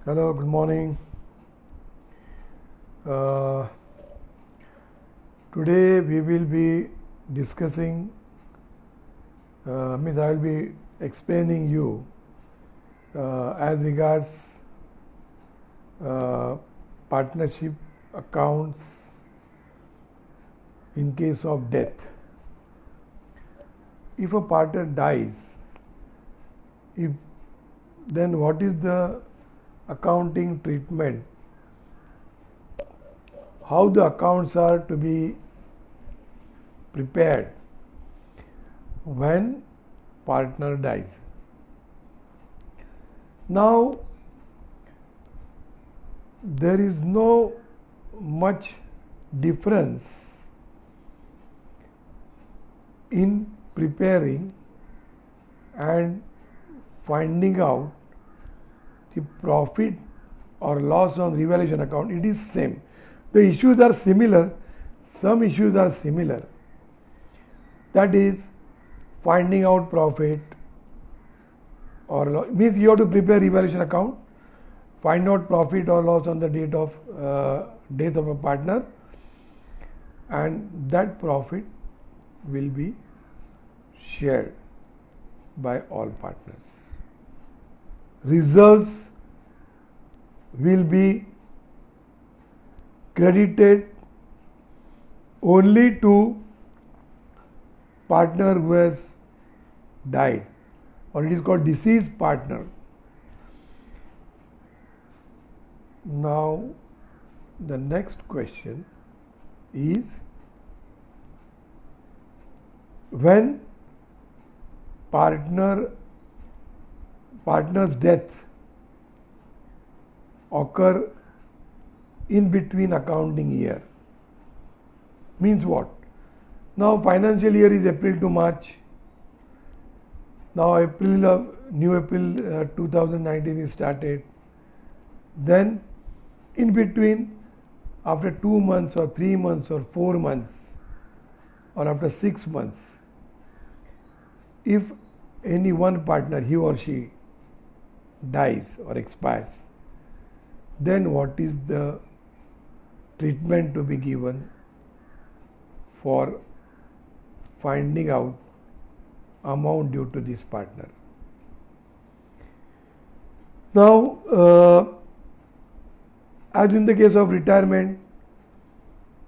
Hello, good morning. Uh, Today we will be discussing, I will be explaining you as regards partnership accounts in case of death. If a partner dies, then what is the accounting treatment? How the accounts are to be prepared when partner dies. Now, there is no much difference in preparing and finding out the profit or loss on revaluation account. It is same. The issues are similar. Some issues are similar. That is, finding out profit or loss means you have to prepare revaluation account, find out profit or loss on the date of death of a partner, and that profit will be shared by all partners. Reserves will be credited only to partner who has died, or it is called deceased partner. Now, the next question is, when partner's death occur in between accounting year, means what? Now financial year is April to March. Now new April 2019 is started. Then in between, after 2 months or 3 months or 4 months or after 6 months, if any one partner, he or she, dies or expires, then what is the treatment to be given for finding out amount due to this partner? Now, as in the case of retirement,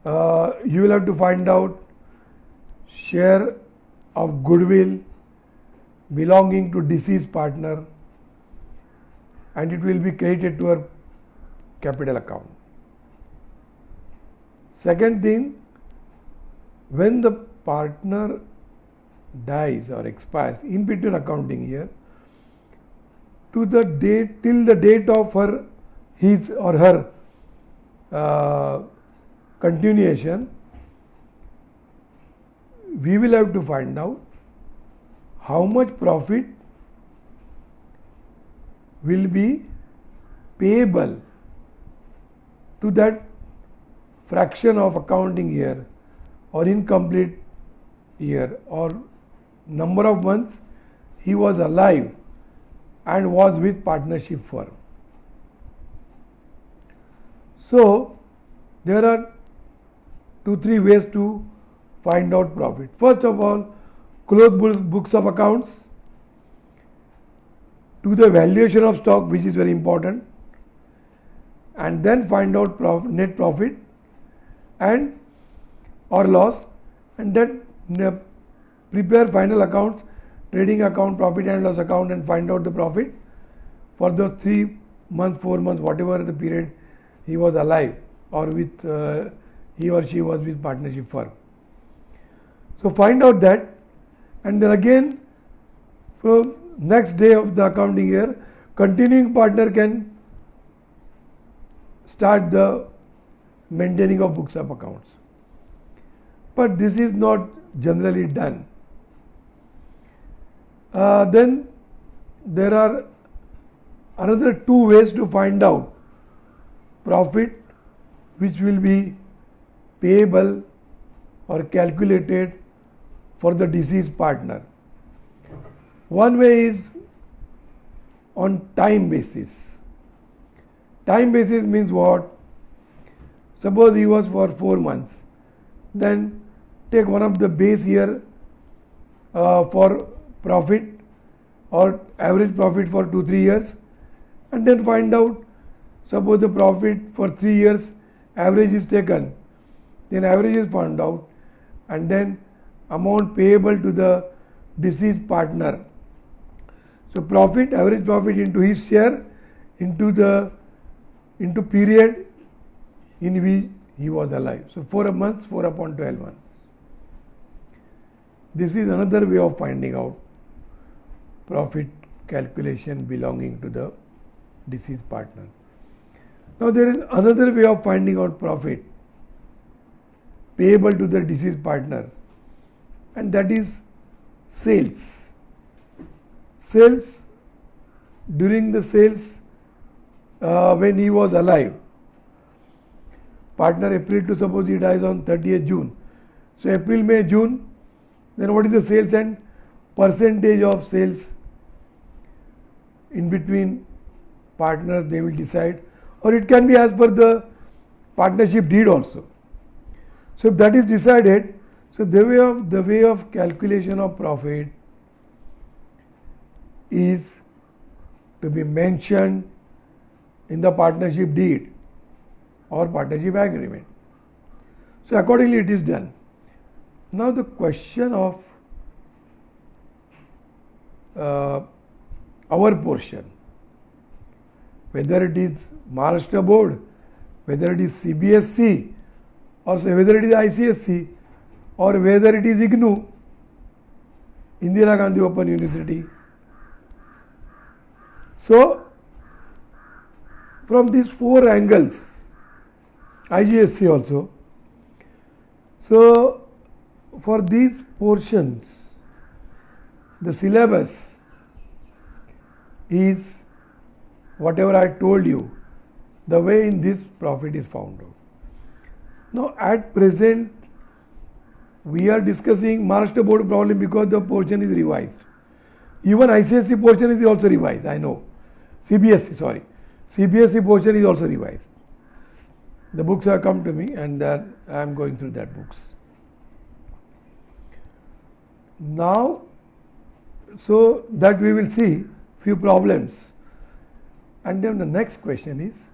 you will have to find out share of goodwill belonging to deceased partner, and it will be credited to our capital account. Second thing, when the partner dies or expires in between accounting year, till the date of his or her continuation, we will have to find out how much profit will be payable to that fraction of accounting year or incomplete year or number of months he was alive and was with partnership firm. So there are 2-3 ways to find out profit. First of all, close books of accounts, do the valuation of stock, which is very important, and then find out net profit and or loss, and then prepare final accounts, trading account, profit and loss account, and find out the profit for the 3 months, 4 months, whatever the period he was alive or with he or she was with partnership firm. So find out that, and then again from next day of the accounting year, continuing partner can start the maintaining of books of accounts. But this is not generally done. Then there are another 2 ways to find out profit which will be payable or calculated for the deceased partner. One way is on time basis. Time basis means what? Suppose he was for 4 months, then take one of the base year for profit or average profit for 2-3 years, and then find out, suppose the profit for 3 years average is taken, then average is found out, and then amount payable to the deceased partner. So profit, average profit into his share into period in which he was alive. So 4 months, 4 upon 12 months. This is another way of finding out profit calculation belonging to the deceased partner. Now there is another way of finding out profit payable to the deceased partner, and that is sales. Sales, during the sales when he was alive, partner April to, suppose he dies on 30th June. So April, May, June, then what is the sales and percentage of sales in between partners they will decide, or it can be as per the partnership deed also. So if that is decided, so the way of calculation of profit is to be mentioned in the partnership deed or partnership agreement. So accordingly it is done. Now the question of our portion, whether it is Maharashtra Board, whether it is CBSC, or whether it is ICSC, or whether it is IGNOU, Indira Gandhi Open University. So from these 4 angles, IGSC also, so for these portions, the syllabus is whatever I told you, the way in this profit is found out. Now at present, we are discussing Maharashtra Board problem because the portion is revised. Even ICSC portion is also revised, I know. CBSC portion is also revised. The books have come to me and I am going through that books. Now, so that we will see few problems. And then the next question is,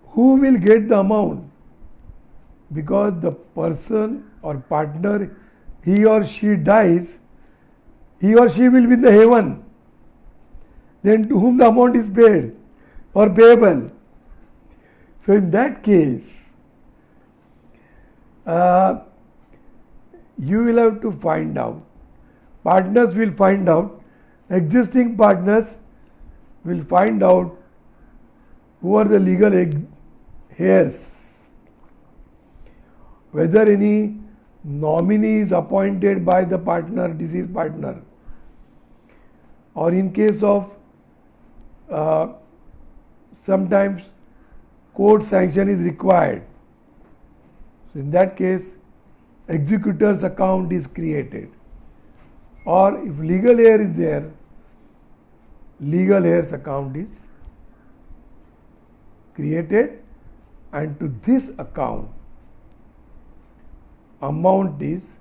who will get the amount? Because the person or partner, he or she dies, he or she will be in the heaven. Then to whom the amount is paid or payable? So in that case, you will have to find out. Partners will find out, existing partners will find out who are the legal heirs, whether any nominee is appointed by the partner, deceased partner, or in case of sometimes court sanction is required. So in that case, executor's account is created, or if legal heir is there, legal heir's account is created, and to this account amount is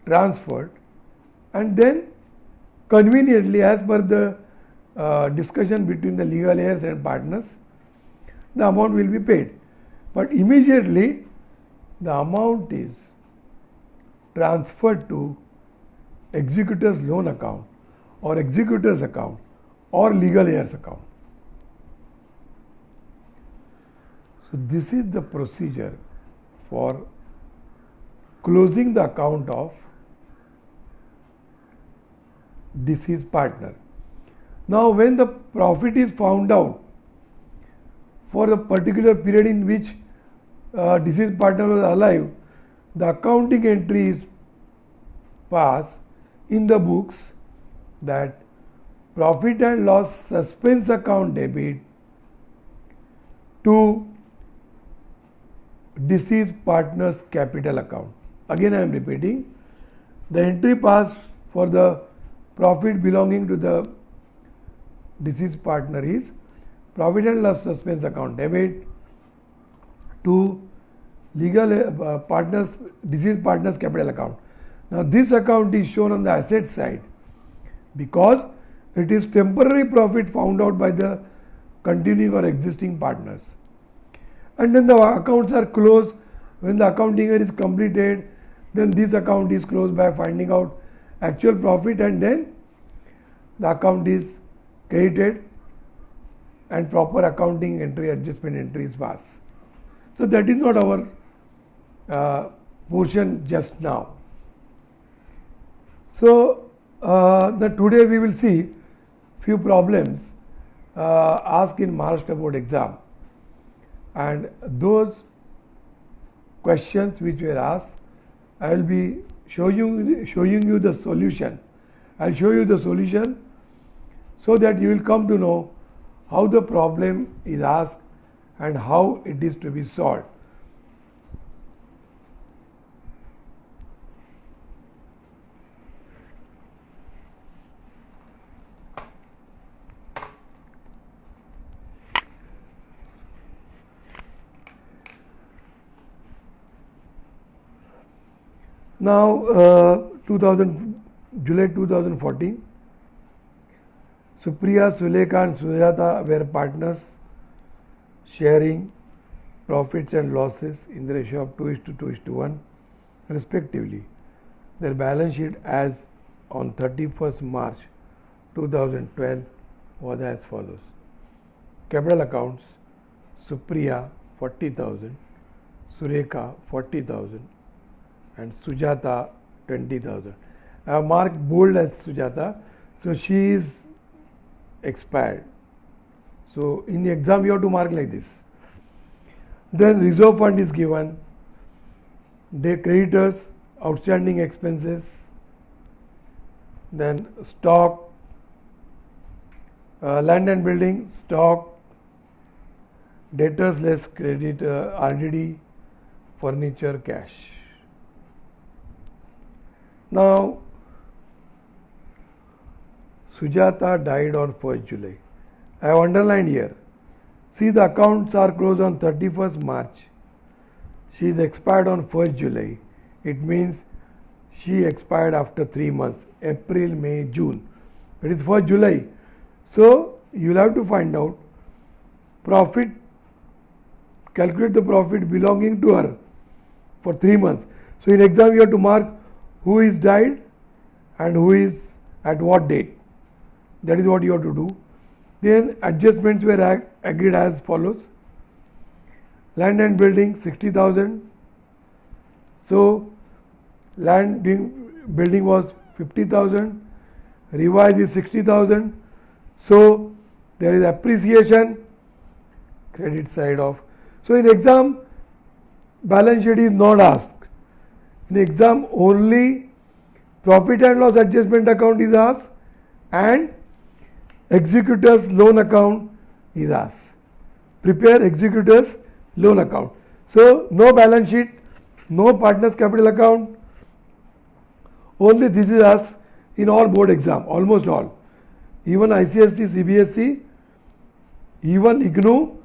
transferred, and then conveniently, as per the discussion between the legal heirs and partners, the amount will be paid. But immediately the amount is transferred to executor's loan account or executor's account or legal heirs account. So this is the procedure for closing the account of deceased partner. Now when the profit is found out for the particular period in which deceased partner was alive, the accounting entry is passed in the books that profit and loss suspense account debit to deceased partner's capital account. Again I am repeating, the entry passed for the profit belonging to the deceased partner is profit and loss suspense account debit to legal partners, deceased partners capital account. Now this account is shown on the asset side because it is temporary profit found out by the continuing or existing partners. And then the accounts are closed. When the accounting year is completed, then this account is closed by finding out actual profit, and then the account is credited and proper accounting entry, adjustment entry is passed. So that is not our portion just now. So today we will see few problems asked in Maharashtra board exam, and those questions which were asked, I will be showing you the solution. I will show you the solution so that you will come to know how the problem is asked and how it is to be solved. Now, July 2014, Supriya, Sulekha and Sujata were partners sharing profits and losses in the ratio of 2:2:1 respectively. Their balance sheet as on 31st March 2012 was as follows. Capital accounts: Supriya 40,000, Sulekha 40,000 and Sujata 20,000. I have marked bold as Sujata, so she is expired. So in the exam you have to mark like this. Then reserve fund is given, the creditors, outstanding expenses, then stock, land and building, stock, debtors less credit, RDD, furniture, cash. Now, Sujata died on 1st July. I have underlined here. See, the accounts are closed on 31st March. She is expired on 1st July. It means she expired after 3 months, April, May, June. It is 1st July. So, you will have to find out profit, calculate the profit belonging to her for 3 months. So, in exam you have to mark who is died and who is at what date. That is what you have to do. Then adjustments were agreed as follows. Land and building 60,000. So land building was 50,000. Revised is 60,000. So there is appreciation, credit side of. So in exam balance sheet is not asked. In exam only profit and loss adjustment account is asked and executors loan account is asked. Prepare executors loan account. So no balance sheet, no partners capital account, only this is asked in all board exam, almost all. Even ICSE, CBSE, even IGNOU,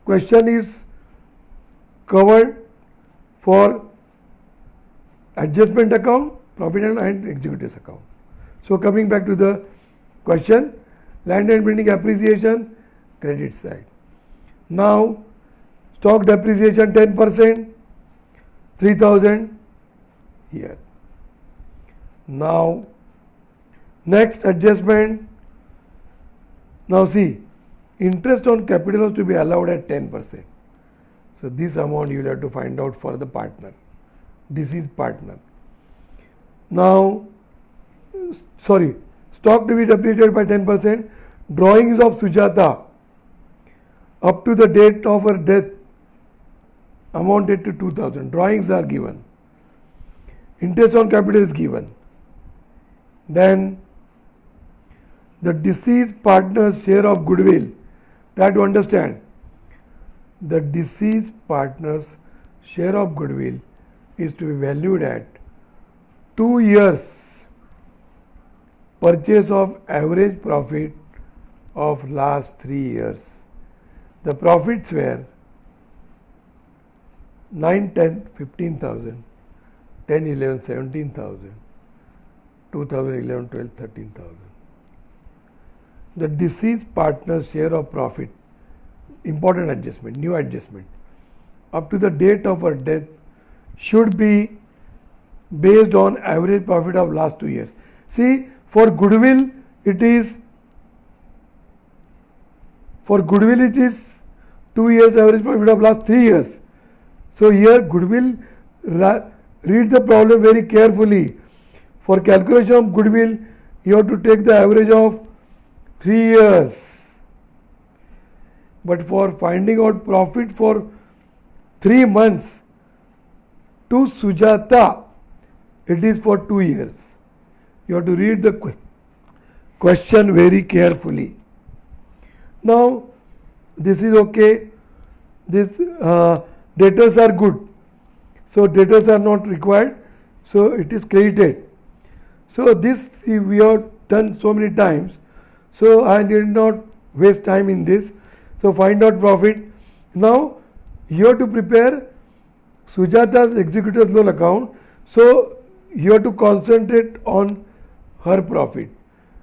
question is covered for adjustment account, profit and executors account. So coming back to the question, land and building appreciation, credit side. Now stock depreciation 10%, 3,000 here. Now next adjustment. Now see, interest on capital is to be allowed at 10%. So this amount you will have to find out for the partner, deceased partner. Now, stock to be depreciated by 10%. Drawings of Sujata up to the date of her death amounted to 2,000. Drawings are given. Interest on capital is given. Then the deceased partner's share of goodwill. Try to understand. The deceased partner's share of goodwill is to be valued at 2 years purchase of average profit of last 3 years The profits were 9, 10, 15,000, 10, 11, 17,000, 2011, 12, 13,000. The deceased partner's share of profit, important adjustment, new adjustment, up to the date of her death should be based on average profit of last 2 years. See, for goodwill it is 2 years average profit of last 3 years. So here goodwill, read the problem very carefully. For calculation of goodwill, you have to take the average of 3 years. But for finding out profit for 3 months to Sujata, it is for 2 years. You have to read the question very carefully. Now, this is okay. This debtors are good. So, debtors are not required. So, it is credited. So, this we have done so many times. So, I did not waste time in this. So, find out profit. Now, you have to prepare Sujata's executor's loan account. So, you have to concentrate on her profit.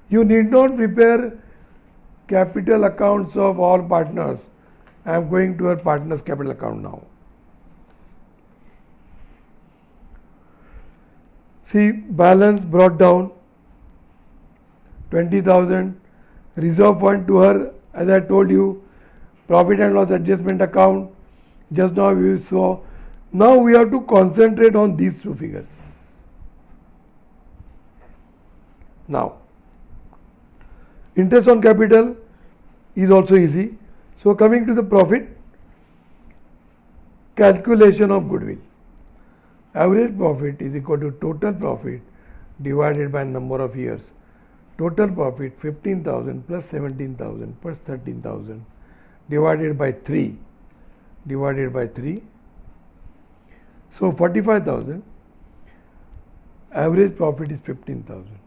You need not prepare capital accounts of all partners. I am going to her partner's capital account now. See, balance brought down 20,000. Reserve fund to her, as I told you, profit and loss adjustment account. Just now we saw. Now we have to concentrate on these two figures. Now, interest on capital is also easy. So, coming to the profit, calculation of goodwill. Average profit is equal to total profit divided by number of years. Total profit 15,000 plus 17,000 plus 13,000 divided by 3. So, 45,000. Average profit is 15,000.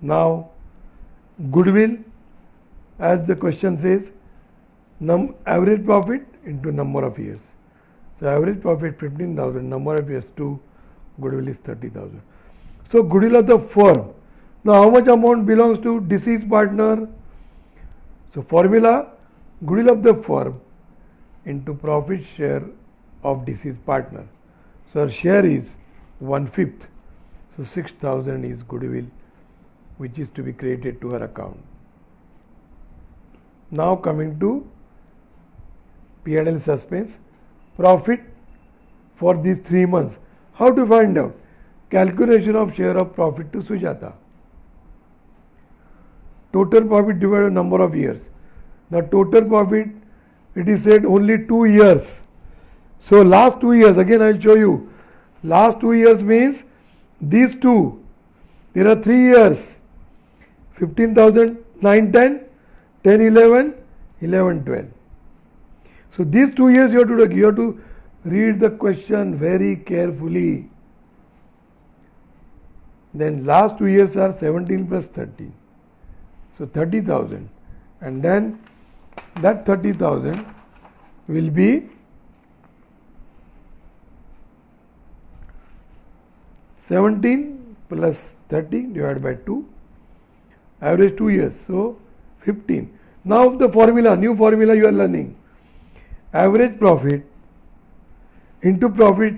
Now, goodwill, as the question says, average profit into number of years. So, average profit 15,000, number of years 2, goodwill is 30,000. So, goodwill of the firm. Now, how much amount belongs to deceased partner? So, formula, goodwill of the firm into profit share of deceased partner. So, her share is 1/5. So, 6,000 is goodwill which is to be credited to her account. Now, coming to P&L suspense, profit for these 3 months. How to find out? Calculation of share of profit to Sujata. Total profit divided by number of years. The total profit, it is said only 2 years. So, last 2 years, again I will show you. Last 2 years means these two. There are 3 years. 15,000, 9, 10, 10, 11, 11, 12. So, these 2 years you have to read the question very carefully. Then last 2 years are 17 plus 13. So, 30,000, and then that 30,000 will be 17 plus 30 divided by 2, average 2 years, so 15. Now, the formula, new formula you are learning, average profit into profit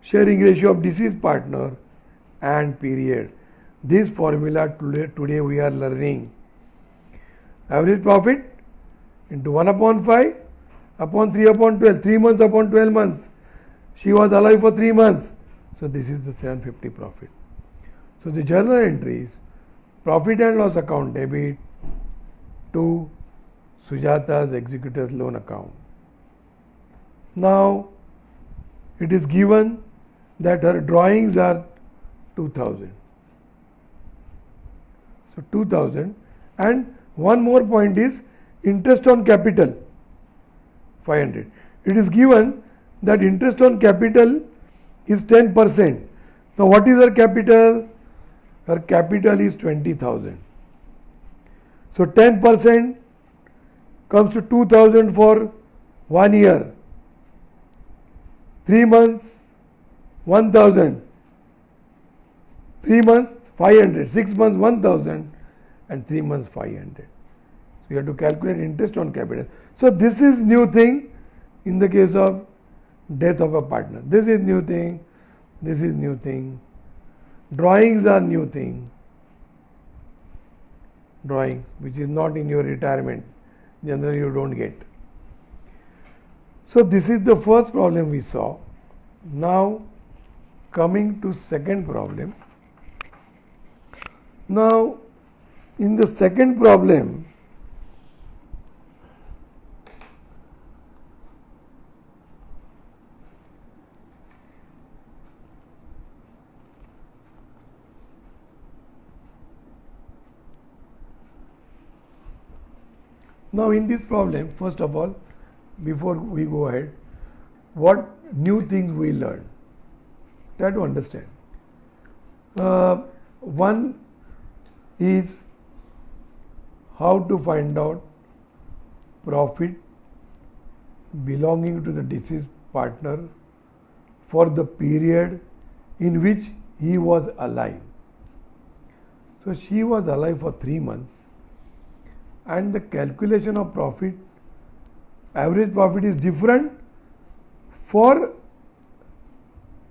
sharing ratio of deceased partner and period. This formula today we are learning. Average profit into 1/5 upon 3/12, 3 months upon 12 months. She was alive for 3 months. So, this is the 750 profit. So, the journal entry is profit and loss account debit to Sujata's executor's loan account. Now, it is given that her drawings are 2,000. So, 2,000, and one more point is interest on capital 500. It is given that interest on capital is 10%. Now, what is her capital? Her capital is 20,000. So, 10% comes to 2000 for 1 year, 3 months 1000, 3 months 500, 6 months 1000 and 3 months 500. So you have to calculate interest on capital. So this is new thing in the case of death of a partner. This is new thing, this is new thing. Drawings are new thing. Drawing which is not in your retirement, generally you don't get. So this is the first problem we saw. Now coming to second problem. Now in the second problem, now in this problem, first of all, before we go ahead, what new things we learn? Try to understand. One is how to find out profit belonging to the deceased partner for the period in which he was alive. So she was alive for 3 months, and the calculation of profit, average profit is different for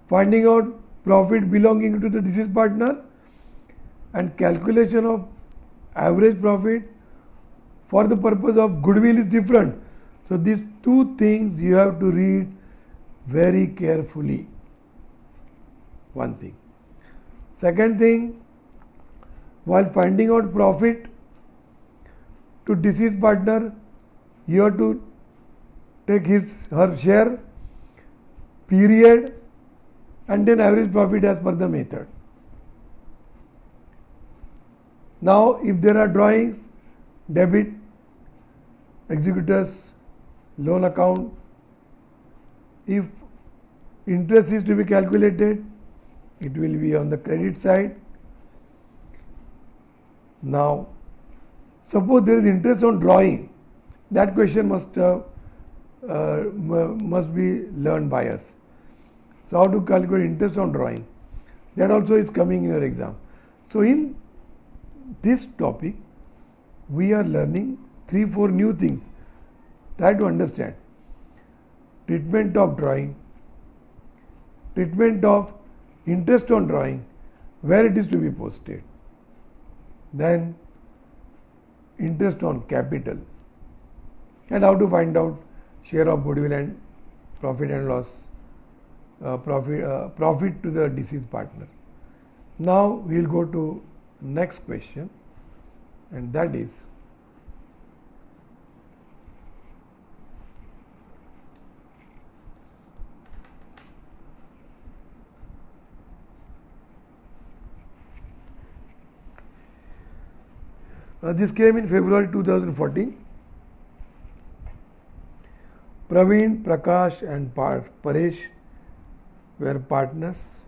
finding out profit belonging to the deceased partner, and calculation of average profit for the purpose of goodwill is different. So these two things you have to read very carefully. One thing. Second thing, while finding out profit to deceased partner, you have to take her share, period, and then average profit as per the method. Now if there are drawings, debit, executors, loan account, if interest is to be calculated, it will be on the credit side. Now suppose there is interest on drawing, that question must be learned by us. So how to calculate interest on drawing, that also is coming in your exam. So in this topic we are learning 3-4 new things. Try to understand. Treatment of drawing, treatment of interest on drawing, where it is to be posted, then interest on capital, and how to find out share of goodwill and profit and loss, profit to the deceased partner. Now we will go to next question, and that is this came in February 2014. Praveen, Prakash and Paresh were partners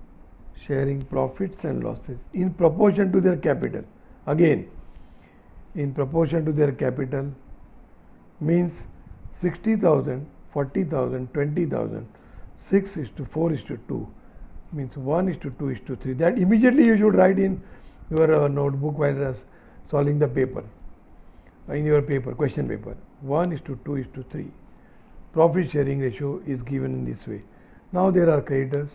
sharing profits and losses in proportion to their capital. Again, in proportion to their capital means 60,000, 40,000, 20,000, 6:4:2 means 1:2:3. That immediately you should write in your notebook while solving the paper, in your paper, question paper. 1:2:3. Profit sharing ratio is given in this way. Now there are creditors,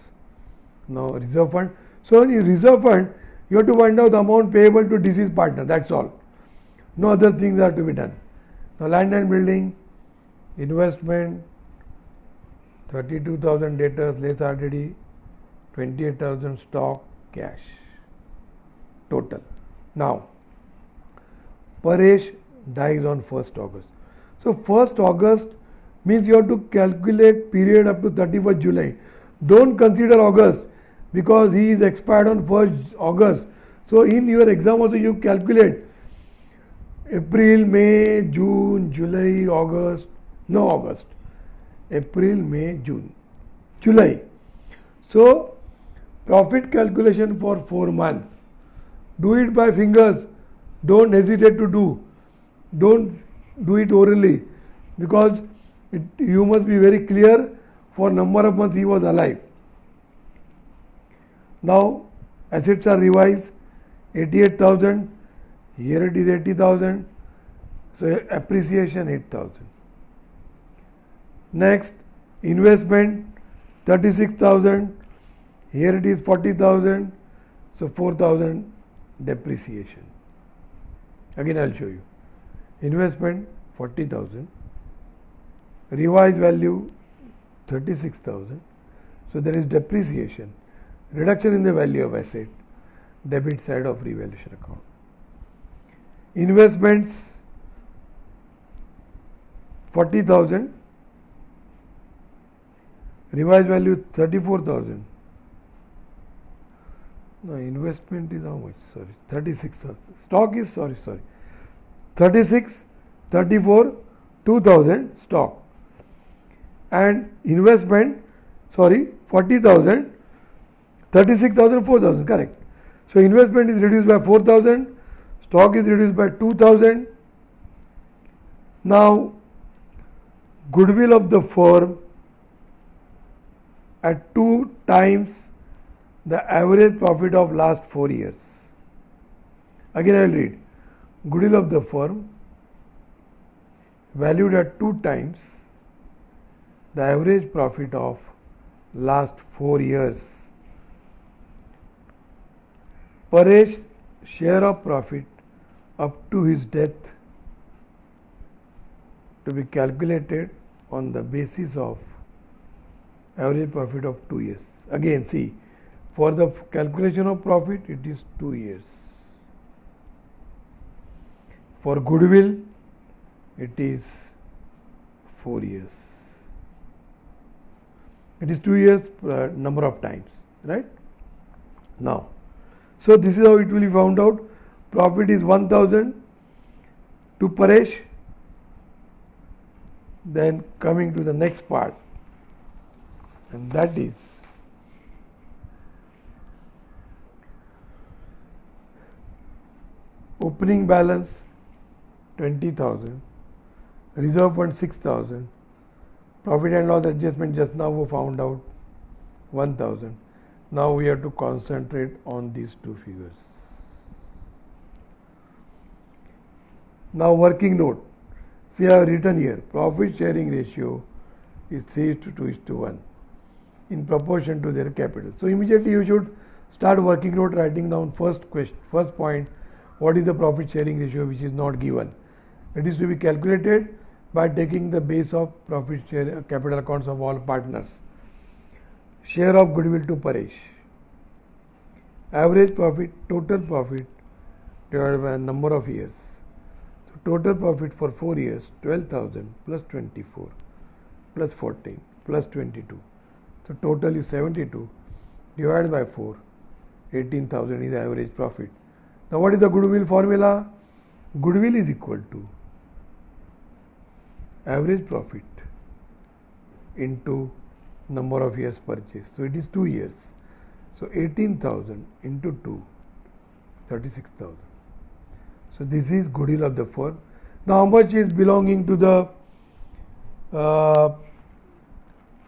now reserve fund. So in reserve fund, you have to find out the amount payable to deceased partner, that's all. No other things are to be done. Now land and building, investment, 32,000 debtors less RTD, 28,000 stock, cash, total. Now, Paresh dies on 1st August. So 1st August means you have to calculate period up to 31st July. Don't consider August because he is expired on 1st August. So in your exam also you calculate April, May, June, July, August, no August, April, May, June, July. So profit calculation for 4 months. Do it by fingers. Don't hesitate to do. Don't do it orally because you must be very clear for number of months he was alive. Now assets are revised 88,000, here it is 80,000, so appreciation 8,000. Next, investment 36,000, here it is 40,000, so 4,000 depreciation. Again I will show you. Investment 40,000, revised value 36,000, so there is depreciation, reduction in the value of asset, debit side of revaluation account. Investments 40,000, revised value 34,000. No, investment is how much? Sorry, 36,000. Stock is 36, 34, 2,000 stock. And investment, 40,000, 36,000, 4,000, correct. So investment is reduced by 4,000, stock is reduced by 2,000. Now, goodwill of the firm at 2 times the average profit of last 4 years. Again I will read. Goodwill of the firm valued at 2 times the average profit of last 4 years. Paresh share of profit up to his death to be calculated on the basis of average profit of 2 years. Again see, for the calculation of profit it is 2 years. For goodwill it is 4 years. It is 2 years number of times, right? Now, so this is how it will be found out. Profit is 1,000 to Paresh. Then coming to the next part, and that is opening balance 20,000, reserve fund 6,000, profit and loss adjustment just now we found out 1,000. Now we have to concentrate on these two figures. Now working note. See, I have written here profit sharing ratio is 3:2:1 in proportion to their capital. So immediately you should start working note writing down first point, what is the profit sharing ratio which is not given. It is to be calculated by taking the base of profit share capital accounts of all partners. Share of goodwill to Paresh. Average profit, total profit divided by number of years. So total profit for 4 years 12,000 plus 24 plus 14 plus 22. So total is 72 divided by 4. 18,000 is the average profit. Now what is the goodwill formula? Goodwill is equal to average profit into number of years purchased. So it is 2 years. So 18,000 into 2, 36,000. So this is goodwill of the firm. Now how much is belonging to the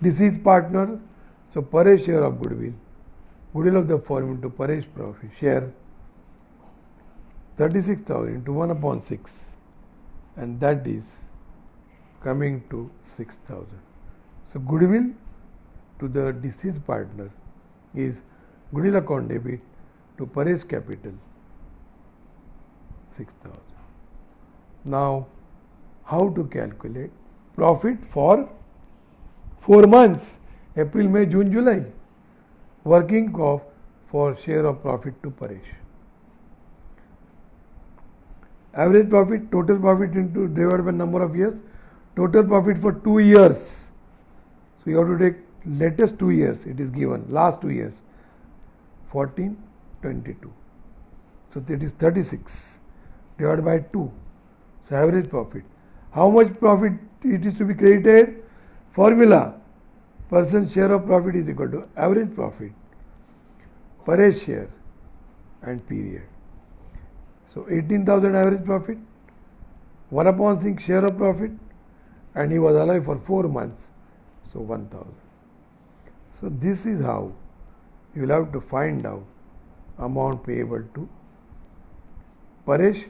deceased partner? So Paresh share of goodwill. Goodwill of the firm into Paresh profit share 36,000 into 1/6, and that is coming to 6,000. So goodwill to the deceased partner is goodwill account debit to Paresh capital 6,000. Now how to calculate profit for 4 months, April, May, June, July, working off for share of profit to Paresh. Average profit, total profit into divided by number of years, total profit for 2 years. So you have to take latest 2 years, it is given, last 2 years, 14, 22. So that is 36 divided by 2. So average profit. How much profit it is to be credited? Formula, person share of profit is equal to average profit, Paresh share and period. So 18,000 average profit 1 upon 6 share of profit, and he was alive for 4 months, so 1000. So this is how you will have to find out amount payable to Paresh.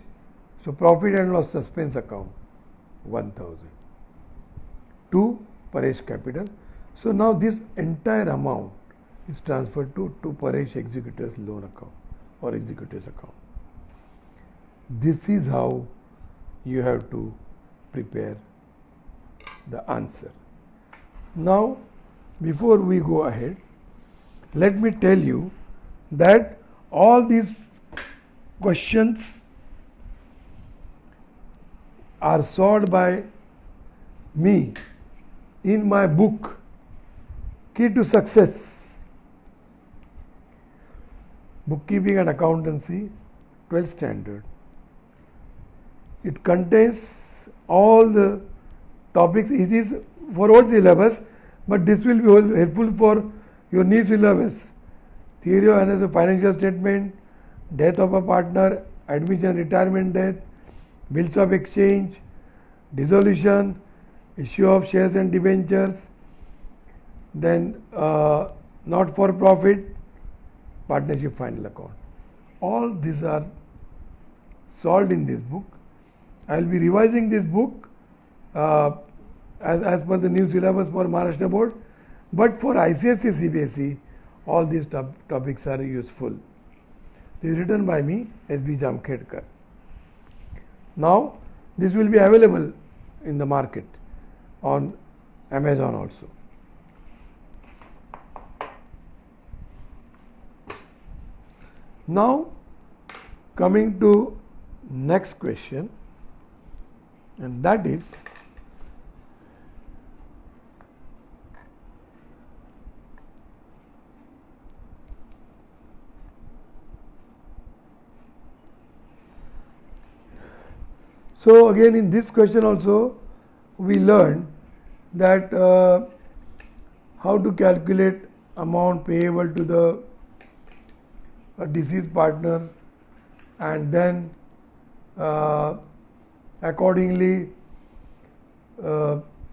So profit and loss suspense account 1000 to Paresh Capital. So now this entire amount is transferred to Paresh Executor's loan account or executor's account. This is how you have to prepare the answer. Now, before we go ahead, let me tell you that all these questions are solved by me in my book, Key to Success, Bookkeeping and Accountancy, 12th Standard. It contains all the topics. It is for old syllabus, but this will be helpful for your new syllabus. Theory of analysis of financial statement, death of a partner, admission, retirement, death, bills of exchange, dissolution, issue of shares and debentures, then not for profit, partnership final account. All these are solved in this book. I will be revising this book as per the new syllabus for Maharashtra Board, but for ICSE CBSE, all these topics are useful. This is written by me, S.B. Jamkhedkar. Now, this will be available in the market on Amazon also. Now, coming to next question, and that is, so again in this question also we learned that how to calculate amount payable to the deceased partner, and then accordingly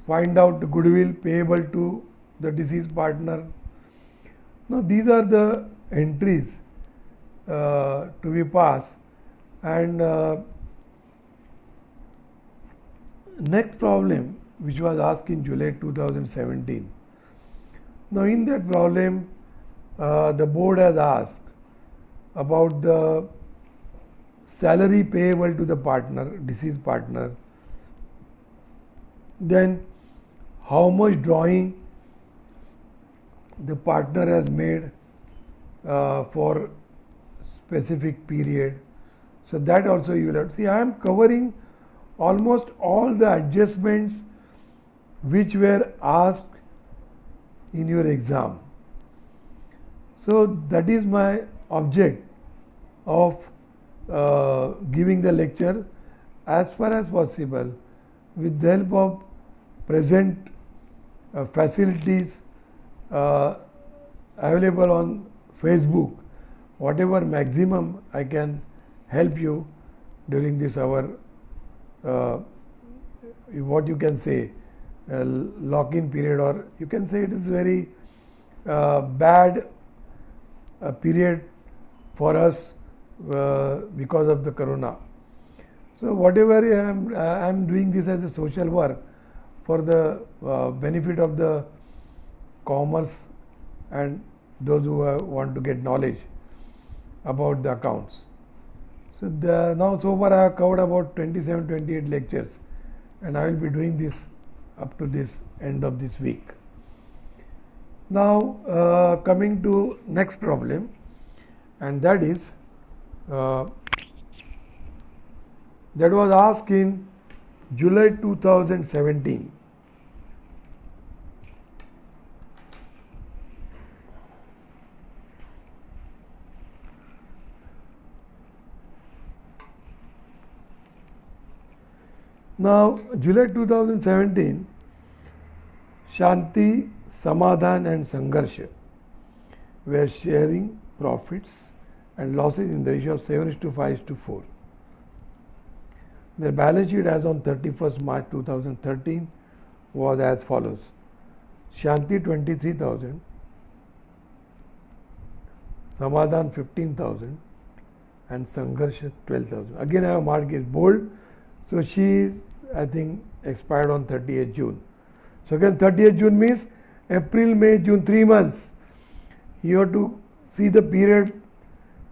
find out the goodwill payable to the deceased partner. Now these are the entries to be passed, and next problem which was asked in July 2017. Now in that problem the board has asked about the salary payable to the partner, deceased partner, then how much drawing the partner has made for specific period. So that also you will have to see. I am covering almost all the adjustments which were asked in your exam. So that is my object of giving the lecture as far as possible with the help of present facilities available on Facebook. Whatever maximum I can help you during this hour, what you can say, lock-in period, or you can say it is very bad period for us because of the corona. So whatever I am doing this as a social work for the benefit of the commerce and those who want to get knowledge about the accounts. So now so far I have covered about 27-28 lectures, and I will be doing this up to this end of this week. Now coming to next problem, and that is that was asked in July 2017. Now, July 2017, Shanti, Samadhan and Sangharsha were sharing profits and losses in the ratio of 7:5:4. Their balance sheet as on 31st March 2013 was as follows. Shanti 23,000, Samadhan 15,000 and Sangharsh 12,000. Again I have marked it bold. So she is, I think, expired on 30th June. So again 30th June means April, May, June, 3 months. You have to see the period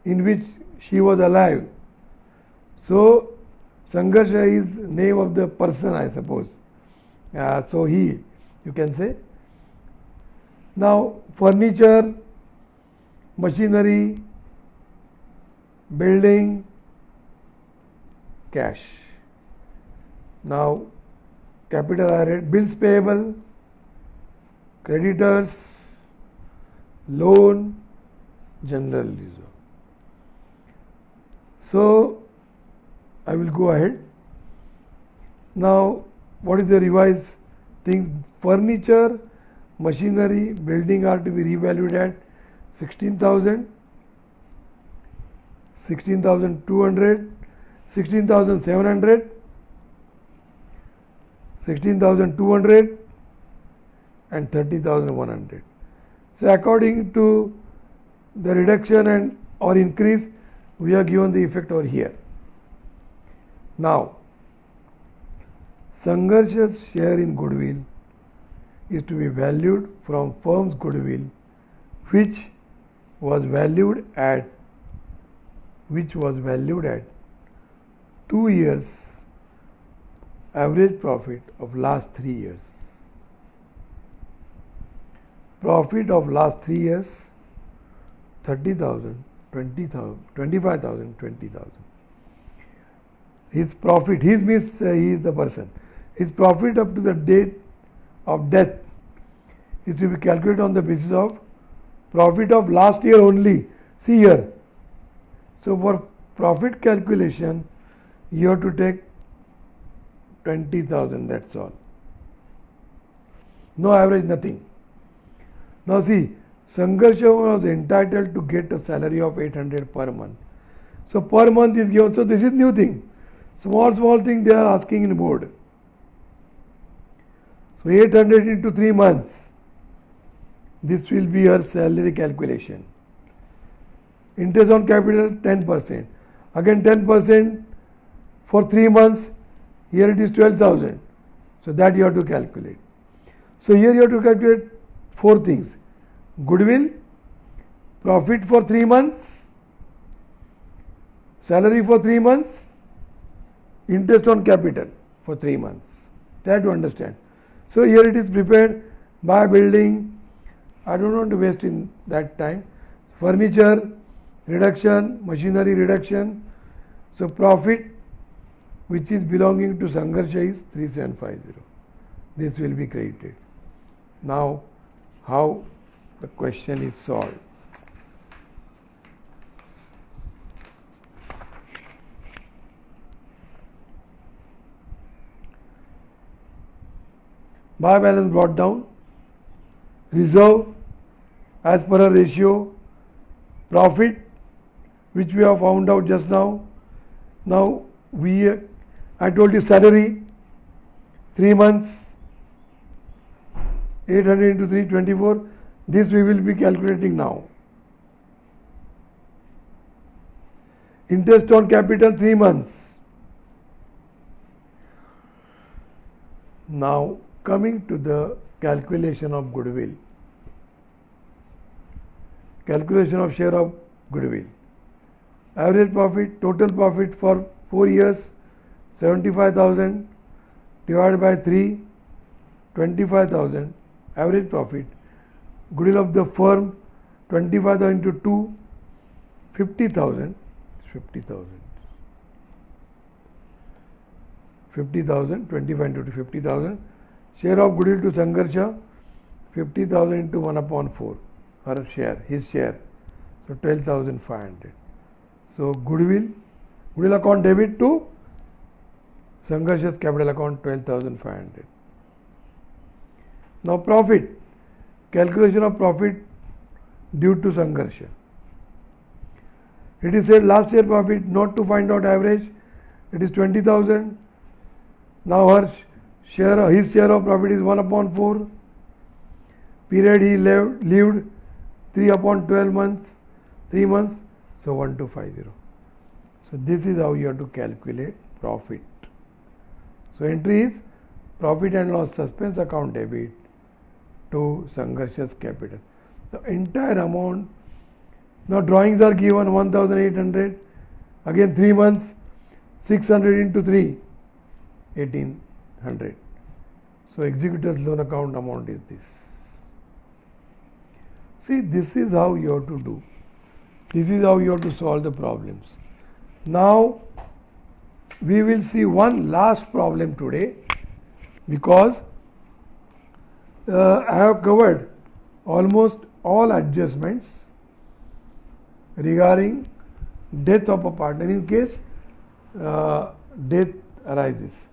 in which she was alive. So Sangharsha is name of the person, I suppose. So he, you can say. Now furniture, machinery, building, cash. Now capital I read, bills payable, creditors, loan, general reserve. So I will go ahead. Now what is the revised thing? Furniture, machinery, building are to be revalued at 16,000, 16,200, 16,700, 16,200 and 30,100. So according to the reduction and or increase, we are given the effect over here. Now Sangharsha's share in goodwill is to be valued from firm's goodwill which was valued at 2 years average profit of last 3 years. Profit of last 3 years 30,000, 20,000, 25,000, 20,000. His profit, his means he is the person. His profit up to the date of death is to be calculated on the basis of profit of last year only. See here. So for profit calculation, you have to take 20,000, that's all. No average, nothing. Now see, Sangharsha was entitled to get a salary of 800 per month. So per month is given. So this is new thing. Small thing they are asking in board. So 800 into 3 months. This will be her salary calculation. Interest on capital 10%. Again 10% for 3 months. Here it is 12,000. So that you have to calculate. So here you have to calculate 4 things. Goodwill, profit for 3 months, salary for 3 months, interest on capital for 3 months. Try to understand. So here it is prepared by building. I don't want to waste in that time. Furniture reduction, machinery reduction. So profit which is belonging to Sangharsha is 3750. This will be credited. Now how the question is solved. Bar balance brought down, reserve as per a ratio, profit which we have found out just now. Now I told you salary 3 months, 800 into 3, 24. This we will be calculating now. Interest on capital 3 months. Now coming to the calculation of goodwill. Calculation of share of goodwill. Average profit, total profit for 4 years 75,000 divided by 3, 25,000 average profit. Goodwill of the firm 25,000 into 2, 50,000. 50,000, 25 into 50,000. Share of goodwill to Sangharsha 50,000 into 1/4. Her share, his share. So 12,500. So goodwill account debit to Sangharsha's capital account 12,500. Now profit. Calculation of profit due to Sangharsha. It is said last year profit, not to find out average, it is 20,000. Now his share of profit is 1 upon 4. Period he lived 3 upon 12 months, 3 months, so 1250. So this is how you have to calculate profit. So entry is profit and loss suspense account debit to Sangharsha's capital. The entire amount, now drawings are given 1800, again 3 months, 600 into 3, 1800. So executor's loan account amount is this. See, this is how you have to do. This is how you have to solve the problems. Now, we will see one last problem today, because I have covered almost all adjustments regarding death of a partner in case death arises.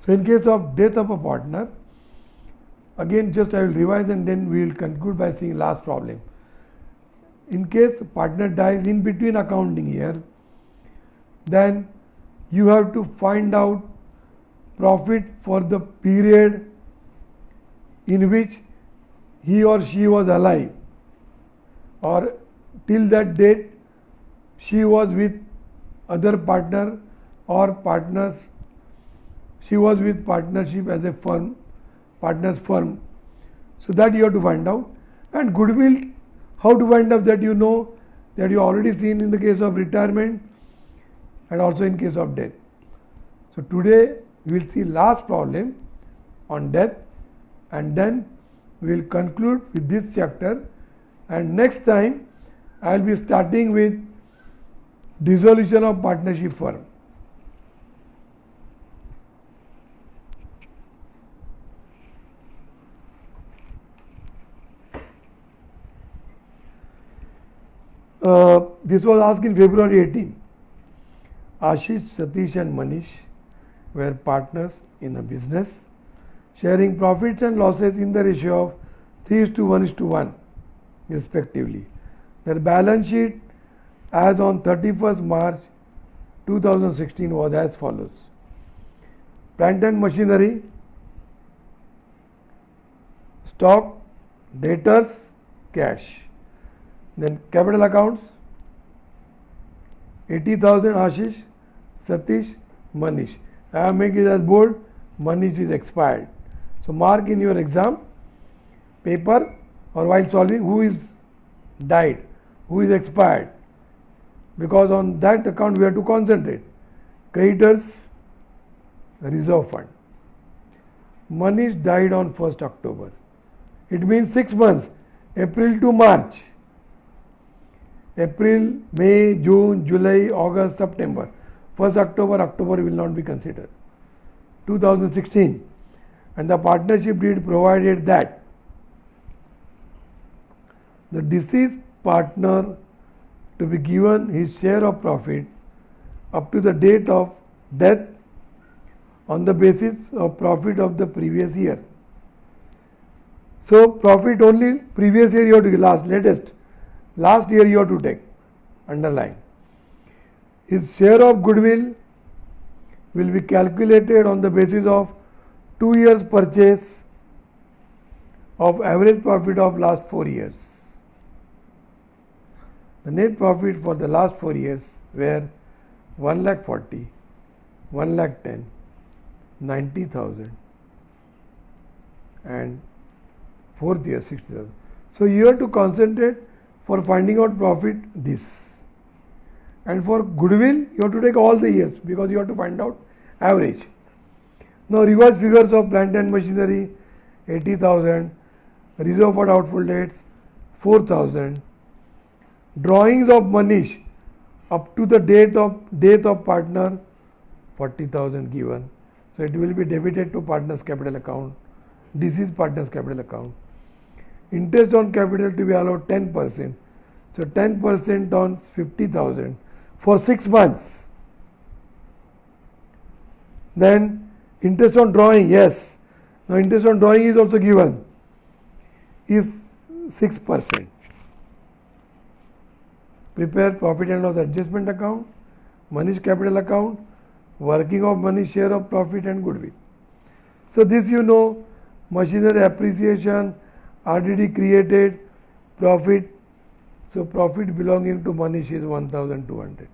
So, in case of death of a partner, again just I will revise and then we will conclude by seeing last problem. In case partner dies in between accounting year, then you have to find out profit for the period in which he or she was alive, or till that date she was with other partner or partners, she was with partnership as a firm, partners firm. So that you have to find out. And goodwill, how to find out that? You know that you already seen in the case of retirement and also in case of death. So today we will see last problem on death, and then we will conclude with this chapter, and next time I will be starting with dissolution of partnership firm. This was asked in February 18. Ashish, Satish and Manish were partners in a business, sharing profits and losses in the ratio of 3:1:1 respectively. Their balance sheet as on 31st March 2016 was as follows. Plant and machinery, stock, debtors, cash. Then capital accounts, 80,000 Ashish, Satish, Manish. I have made it as bold, Manish is expired. So mark in your exam paper or while solving who is died, who is expired, because on that account we have to concentrate. Creditors, reserve fund. Manish died on 1st October. It means 6 months, April to March. April, May, June, July, August, September. 1st October will not be considered. 2016. And the partnership deed provided that the deceased partner to be given his share of profit up to the date of death on the basis of profit of the previous year. So profit only previous year you have to give, last year you have to take, underline. His share of goodwill will be calculated on the basis of 2 years purchase of average profit of last 4 years. The net profit for the last 4 years were 1,40,000, 1,10,000, 90,000 and 4th year 60,000. So you have to concentrate for finding out profit this. And for goodwill you have to take all the years because you have to find out average. Now reverse figures of plant and machinery 80,000, reserve for doubtful debts 4,000, drawings of Manish up to the date of death of partner 40,000 given. So it will be debited to partner's capital account, deceased partner's capital account. Interest on capital to be allowed 10%. So 10% on 50,000 for 6 months. Then interest on drawing, yes. Now interest on drawing is also given, is 6%. Prepare profit and loss adjustment account, Manish capital account, working of money, share of profit and goodwill. So this you know, machinery appreciation, RDD created, profit. So profit belonging to Manish is 1200.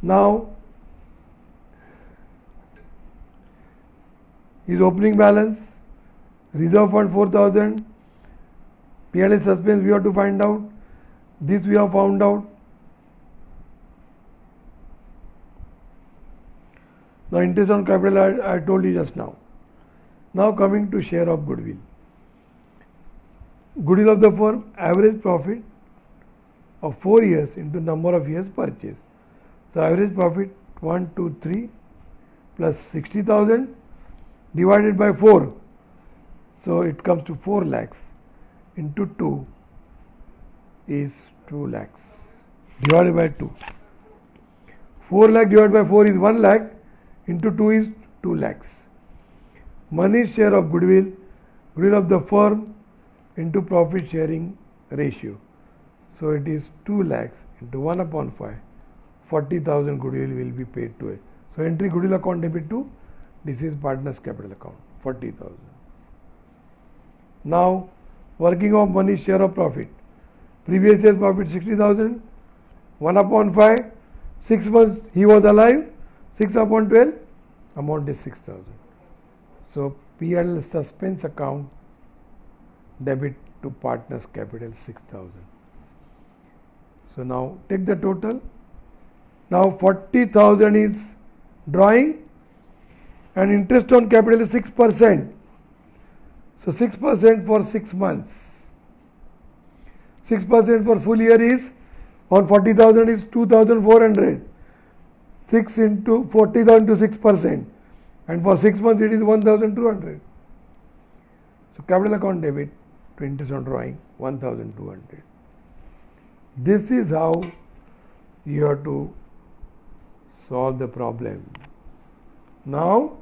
Now his opening balance, reserve fund 4000, P&L suspense we have to find out. This we have found out. Now interest on capital I told you just now. Now coming to share of goodwill. Goodwill of the firm, average profit of 4 years into number of years purchased. So average profit 1, 2, 3 plus 60,000 divided by 4. So it comes to 4 lakhs into 2 is 2 lakhs divided by 2. 4 lakh divided by 4 is 1 lakh into 2 is 2 lakhs. Money's share of goodwill, goodwill of the firm into profit sharing ratio. So it is 2 lakhs into 1 upon 5. 40,000 goodwill will be paid to it. So entry goodwill account debit to, this is partner's capital account, 40,000. Now working of money, share of profit. Previous year profit 60,000, 1 upon 5, 6 months he was alive, 6 upon 12, amount is 6,000. So P&L suspense account debit to partner's capital 6,000. So now take the total. Now 40,000 is drawing and interest on capital is 6%. So 6% for 6 months. 6% for full year is, on 40,000 is 2,400. 6 into 40,000 to 6%. And for 6 months it is 1,200. So capital account debit to interest on drawing 1,200. This is how you have to solve the problem. Now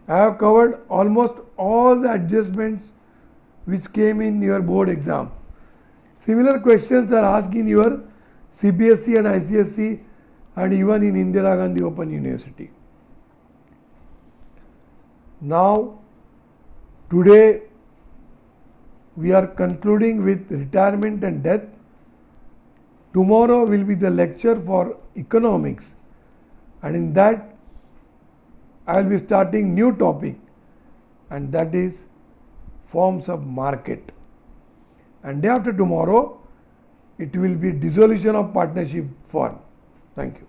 I have covered almost all the adjustments which came in your board exam. Similar questions are asked in your CBSE and ICSE and even in Indira Gandhi Open University. Now today we are concluding with retirement and death. Tomorrow will be the lecture for economics, and in that I will be starting new topic, and that is forms of market. And day after tomorrow it will be dissolution of partnership firm. Thank you.